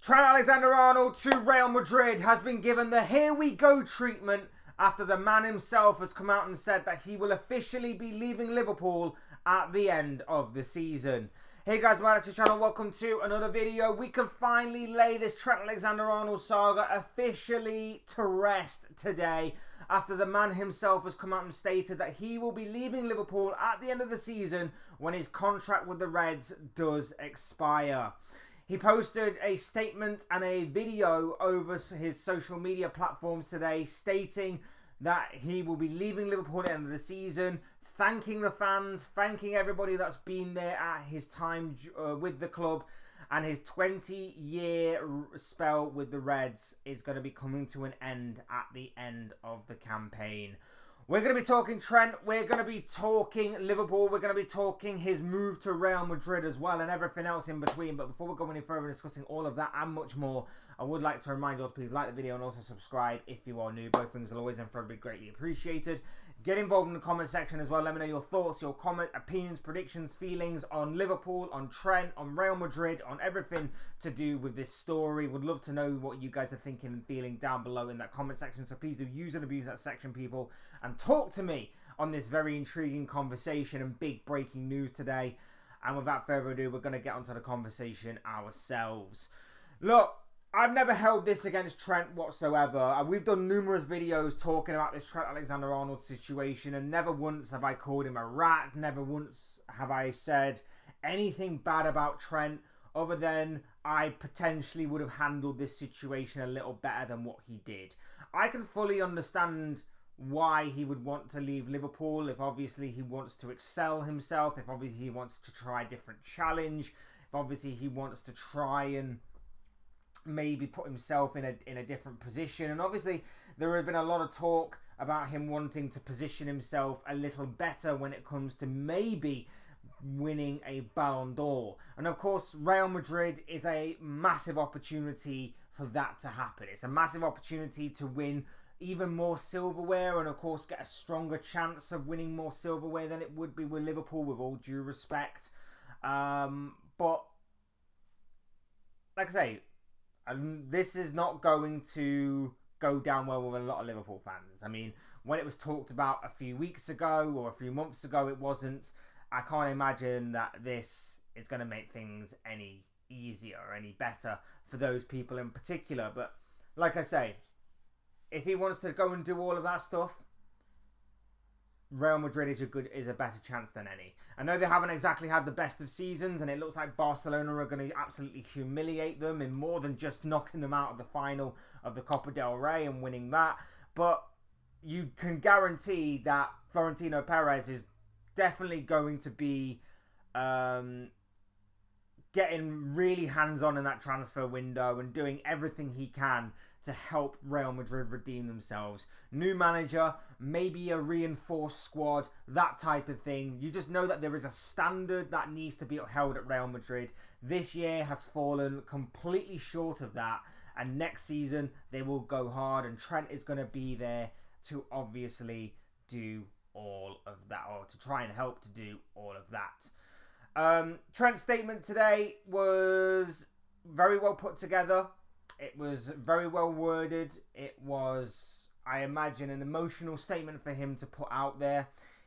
Trent Alexander Arnold to Real Madrid has been given the here we go treatment after the man himself has come out and said that he will officially be leaving Liverpool at the end of the season. Hey guys, welcome to the channel, welcome to another video. We can finally lay this Trent Alexander Arnold saga officially to rest today after the man himself has come out and stated that he will be leaving Liverpool at the end of the season when his contract with the Reds does expire. He posted a statement and a video over his social media platforms today stating that he will be leaving Liverpool at the end of the season, thanking the fans, thanking everybody that's been there at his time with the club, and his 20-year spell with the Reds is going to be coming to an end at the end of the campaign. We're going to be talking Trent, we're going to be talking Liverpool, we're going to be talking his move to Real Madrid as well, and everything else in between. But before we go any further discussing all of that and much more, I would like to remind you all to please like the video and also subscribe if you are new. Both things will always and forever be greatly appreciated. Get involved in the comment section as well. Let me know your thoughts, your comment, opinions, predictions, feelings on Liverpool, on Trent, on Real Madrid, on everything to do with this story. Would love to know what you guys are thinking and feeling down below in that comment section. So please do use and abuse that section, people, and talk to me on this very intriguing conversation and big breaking news today. And without further ado, we're going to get onto the conversation ourselves. Look, I've never held this against Trent whatsoever. We've done numerous videos talking about this Trent Alexander-Arnold situation, and never once have I called him a rat. Never once have I said anything bad about Trent, other than I potentially would have handled this situation a little better than what he did. I can fully understand why he would want to leave Liverpool, if obviously he wants to excel himself, if obviously he wants to try a different challenge, if obviously he wants to try and maybe put himself in a different position. And obviously there have been a lot of talk about him wanting to position himself a little better when it comes to maybe winning a Ballon d'Or. And of course Real Madrid is a massive opportunity for that to happen. It's a massive opportunity to win even more silverware, and of course get a stronger chance of winning more silverware than it would be with Liverpool, with all due respect. But like I say, this is not going to go down well with a lot of Liverpool fans. I mean, when it was talked about a few weeks ago or a few months ago, it wasn't. I can't imagine that this is going to make things any easier or any better for those people in particular. But like I say, if he wants to go and do all of that stuff, Real Madrid is a better chance than any. I know they haven't exactly had the best of seasons, and it looks like Barcelona are going to absolutely humiliate them in more than just knocking them out of the final of the Copa del Rey and winning that. But you can guarantee that Florentino Perez is definitely going to be getting really hands-on in that transfer window and doing everything he can to help Real Madrid redeem themselves. New manager, maybe a reinforced squad, that type of thing. You just know that there is a standard that needs to be upheld at Real Madrid. This year has fallen completely short of that, and next season they will go hard, and Trent is going to be there to obviously do all of that, or to try and help to do all of that. Trent's statement today was very well put together. It was very well worded. It was, I imagine, an emotional statement for him to put out there.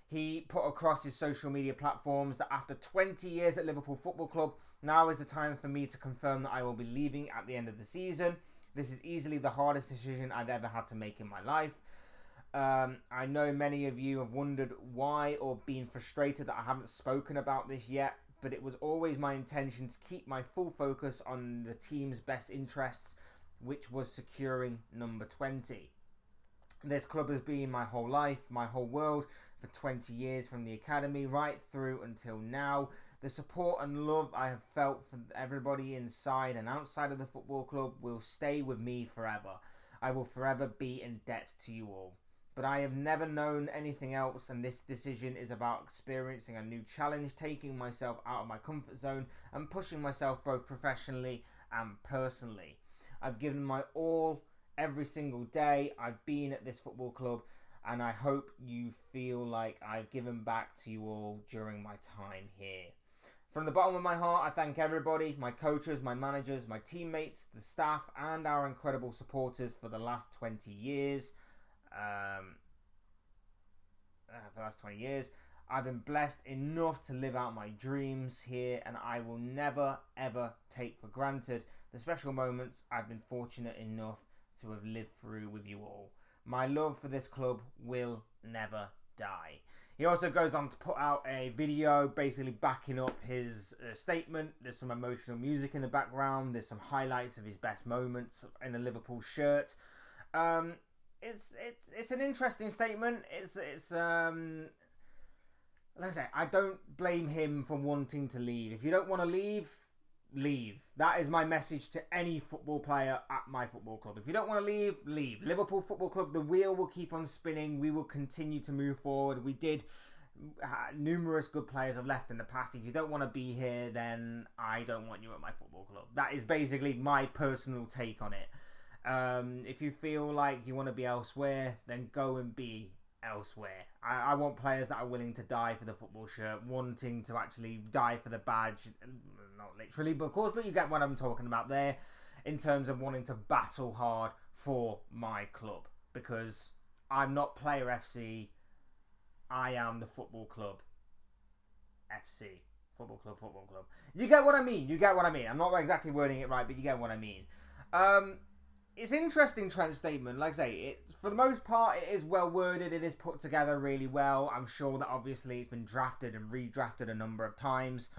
He put across his social media platforms that after 20 years at Liverpool Football Club, now is the time for me to confirm that I will be leaving at the end of the season. This is easily the hardest decision I've ever had to make in my life. I know many of you have wondered why or been frustrated that I haven't spoken about this yet, but it was always my intention to keep my full focus on the team's best interests, which was securing number 20. This club has been my whole life, my whole world, for 20 years, from the academy right through until now. The support and love I have felt from everybody inside and outside of the football club will stay with me forever. I will forever be in debt to you all. But I have never known anything else, and this decision is about experiencing a new challenge, taking myself out of my comfort zone and pushing myself both professionally and personally. I've given my all every single day I've been at this football club, and I hope you feel like I've given back to you all during my time here. From the bottom of my heart, I thank everybody, my coaches, my managers, my teammates, the staff, and our incredible supporters for the last 20 years. I've been blessed enough to live out my dreams here, and I will never, ever take for granted the special moments I've been fortunate enough to have lived through with you all. My love for this club will never die. He also goes on to put out a video basically backing up his statement. There's some emotional music in the background. There's some highlights of his best moments in a Liverpool shirt. It's an interesting statement. Like I say, I don't blame him for wanting to leave. If you don't want to leave, leave. That is my message to any football player at my football club. If you don't want to leave, leave. Liverpool Football Club, the wheel will keep on spinning. We will continue to move forward. Numerous good players have left in the past. If you don't want to be here, then I don't want you at my football club. That is basically my personal take on it. If you feel like you want to be elsewhere, then go and be elsewhere. I want players that are willing to die for the football shirt, wanting to actually die for the badge. Not literally, but of course, but you get what I'm talking about there in terms of wanting to battle hard for my club, because I'm not Player FC. I am the Football Club FC. Football Club. You get what I mean. I'm not exactly wording it right, but you get what I mean. It's interesting, Trent's statement. Like I say, for the most part, it is well worded. It is put together really well. I'm sure that obviously it's been drafted and redrafted a number of times.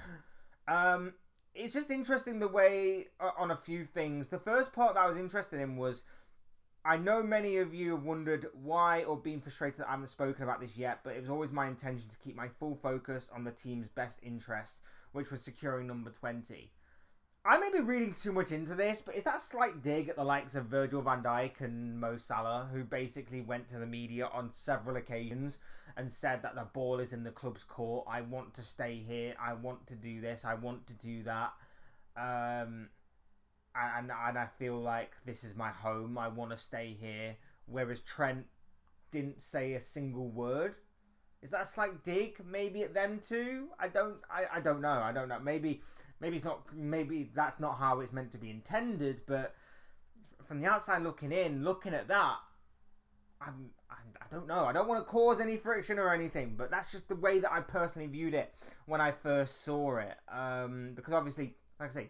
It's just interesting the way on a few things. The first part that I was interested in was, I know many of you have wondered why or been frustrated that I haven't spoken about this yet, but it was always my intention to keep my full focus on the team's best interest, which was securing number 20. I may be reading too much into this, but is that a slight dig at the likes of Virgil van Dijk and Mo Salah, who basically went to the media on several occasions and said that the ball is in the club's court? I want to stay here. I want to do this. I want to do that. And I feel like this is my home. I want to stay here. Whereas Trent didn't say a single word. Is that a slight dig maybe at them too? I don't know. Maybe it's not. Maybe that's not how it's meant to be intended. But from the outside looking at that, I don't know. I don't want to cause any friction or anything, but that's just the way that I personally viewed it when I first saw it. Because obviously, like I say,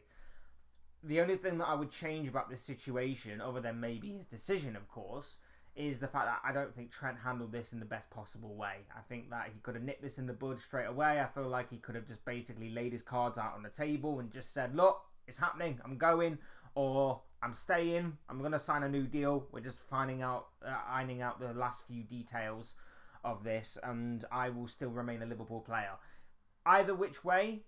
the only thing that I would change about this situation, other than maybe his decision, of course, is the fact that I don't think Trent handled this in the best possible way. I think that he could have nipped this in the bud straight away. I feel like he could have just basically laid his cards out on the table and just said, look, it's happening. I'm going, or I'm staying. I'm going to sign a new deal. We're just ironing out the last few details of this, and I will still remain a Liverpool player. Either which way,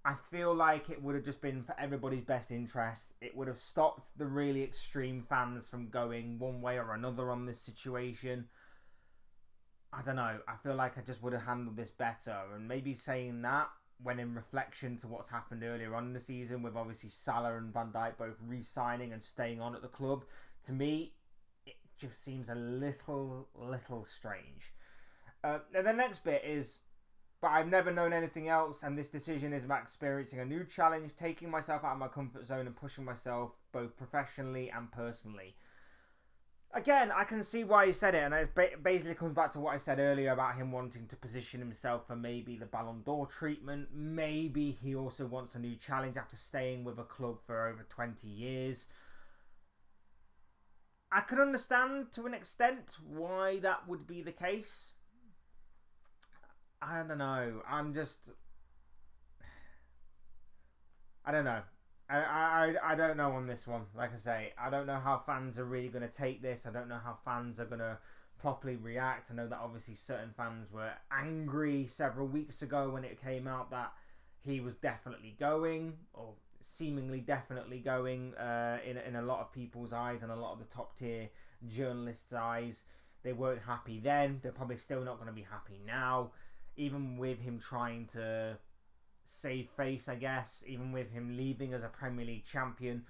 I feel like it would have just been for everybody's best interest. It would have stopped the really extreme fans from going one way or another on this situation. I don't know. I feel like I just would have handled this better. And maybe saying that, when in reflection to what's happened earlier on in the season, with obviously Salah and Van Dijk both re-signing and staying on at the club, to me, it just seems a little strange. And the next bit is, but I've never known anything else, and this decision is about experiencing a new challenge, taking myself out of my comfort zone and pushing myself both professionally and personally. Again, I can see why he said it, and it basically comes back to what I said earlier about him wanting to position himself for maybe the Ballon d'Or treatment. Maybe he also wants a new challenge after staying with a club for over 20 years. I can understand to an extent why that would be the case. I don't know. I don't know. I don't know on this one. Like I say, I don't know how fans are really going to take this. I don't know how fans are going to properly react. I know that obviously certain fans were angry several weeks ago when it came out that he was definitely going, or seemingly definitely going, in a lot of people's eyes and a lot of the top tier journalists' eyes. They weren't happy then. They're probably still not going to be happy now. Even with him trying to save face, I guess, even with him leaving as a Premier League champion,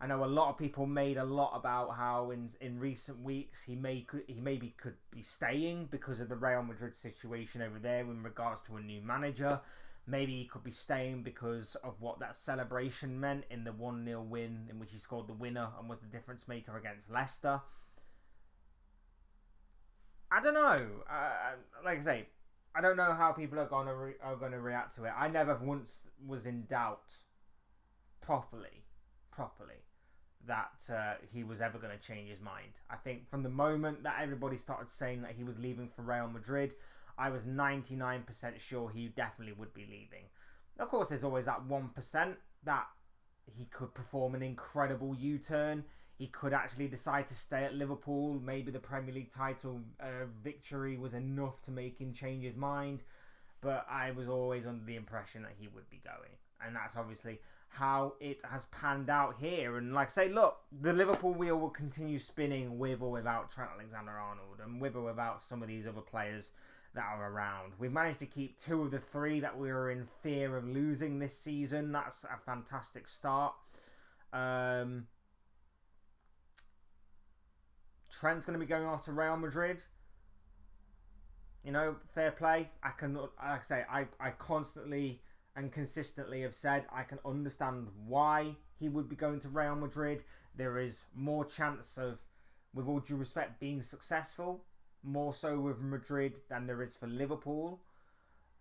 I know a lot of people made a lot about how in recent weeks he maybe could be staying because of the Real Madrid situation over there in regards to a new manager. Maybe he could be staying because of what that celebration meant in the 1-0 win in which he scored the winner and was the difference maker against Leicester. I don't know. Like I say, I don't know how people are going to react to it. I never once was in doubt properly that he was ever going to change his mind. I think from the moment that everybody started saying that he was leaving for Real Madrid, I was 99% sure he definitely would be leaving. Of course, there's always that 1% that he could perform an incredible U-turn. He could actually decide to stay at Liverpool. Maybe the Premier League title victory was enough to make him change his mind. But I was always under the impression that he would be going. And that's obviously how it has panned out here. And like I say, look, the Liverpool wheel will continue spinning with or without Trent Alexander Arnold and with or without some of these other players that are around. We've managed to keep 2 of the 3 that we were in fear of losing this season. That's a fantastic start. Trent's going to be going off to Real Madrid. You know, fair play. Like I say, I constantly and consistently have said I can understand why he would be going to Real Madrid. There is more chance of, with all due respect, being successful, more so with Madrid than there is for Liverpool.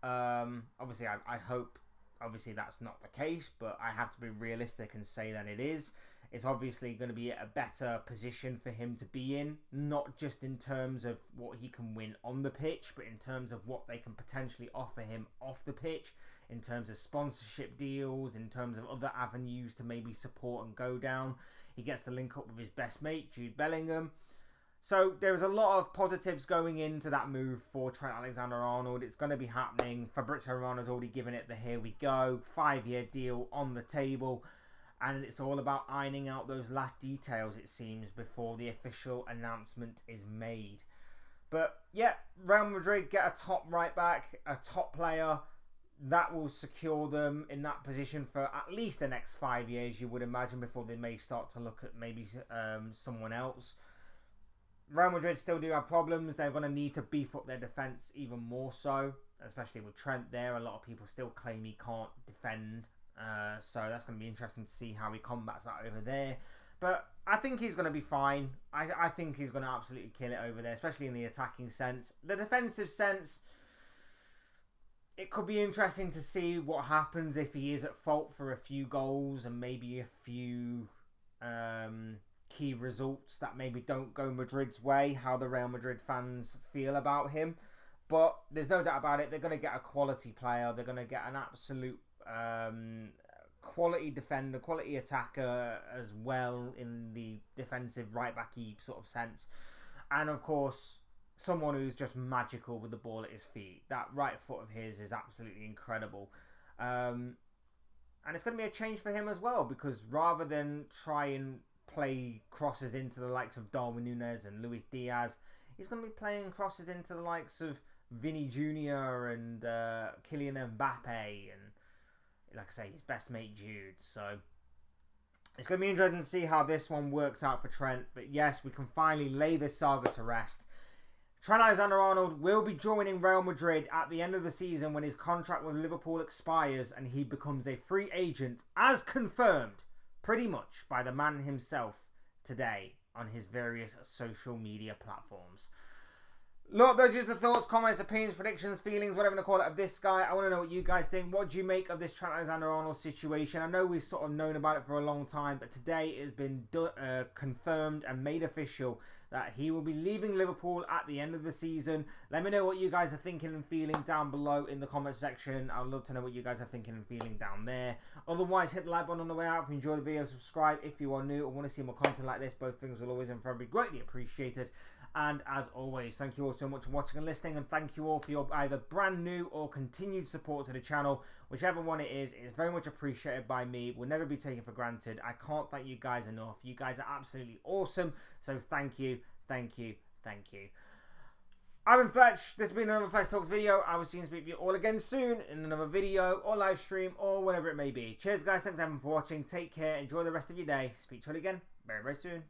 Obviously, I hope, obviously, that's not the case, but I have to be realistic and say that it is. It's obviously going to be a better position for him to be in, not just in terms of what he can win on the pitch, but in terms of what they can potentially offer him off the pitch, in terms of sponsorship deals, in terms of other avenues to maybe support and go down. He gets to link up with his best mate, Jude Bellingham. So there's a lot of positives going into that move for Trent Alexander-Arnold. It's going to be happening. Fabrizio Romano's already given it the here we go. 5-year deal on the table. And it's all about ironing out those last details, it seems, before the official announcement is made. But yeah, Real Madrid get a top right back, a top player. That will secure them in that position for at least the next 5 years, you would imagine, before they may start to look at maybe someone else. Real Madrid still do have problems. They're going to need to beef up their defence even more so, especially with Trent there. A lot of people still claim he can't defend. So that's going to be interesting to see how he combats that over there. But I think he's going to be fine. I think he's going to absolutely kill it over there, especially in the attacking sense. The defensive sense, it could be interesting to see what happens if he is at fault for a few goals and maybe a few key results that maybe don't go Madrid's way, how the Real Madrid fans feel about him. But there's no doubt about it, they're going to get a quality player. They're going to get an absolute quality defender, quality attacker as well in the defensive right-backy sort of sense. And of course, someone who's just magical with the ball at his feet. That right foot of his is absolutely incredible. And it's going to be a change for him as well, because rather than try and play crosses into the likes of Darwin Núñez and Luis Diaz, he's going to be playing crosses into the likes of Vinny Jr. and Kylian Mbappe and, like I say, his best mate Jude. So it's going to be interesting to see how this one works out for Trent. But yes, we can finally lay this saga to rest. Trent Alexander-Arnold will be joining Real Madrid at the end of the season when his contract with Liverpool expires and he becomes a free agent, as confirmed pretty much by the man himself today on his various social media platforms. Look, those are just the thoughts, comments, opinions, predictions, feelings, whatever you want to call it, of this guy. I want to know what you guys think. What do you make of this Trent Alexander-Arnold situation? I know we've sort of known about it for a long time, but today it has been confirmed and made official that he will be leaving Liverpool at the end of the season. Let me know what you guys are thinking and feeling down below in the comment section. I'd love to know what you guys are thinking and feeling down there. Otherwise, hit the like button on the way out if you enjoyed the video. Subscribe if you are new or want to see more content like this. Both things will always and forever be greatly appreciated. And as always, thank you all so much for watching and listening, and thank you all for your either brand new or continued support to the channel. Whichever one it is very much appreciated by me. Will never be taken for granted. I can't thank you guys enough. You guys are absolutely awesome. So thank you, thank you, thank you. I've been Fletch. This has been another Fletch Talks video. I will see you and speak to you all again soon in another video or live stream or whatever it may be. Cheers guys, thanks everyone for watching. Take care, enjoy the rest of your day. Speak to you all again very, very soon.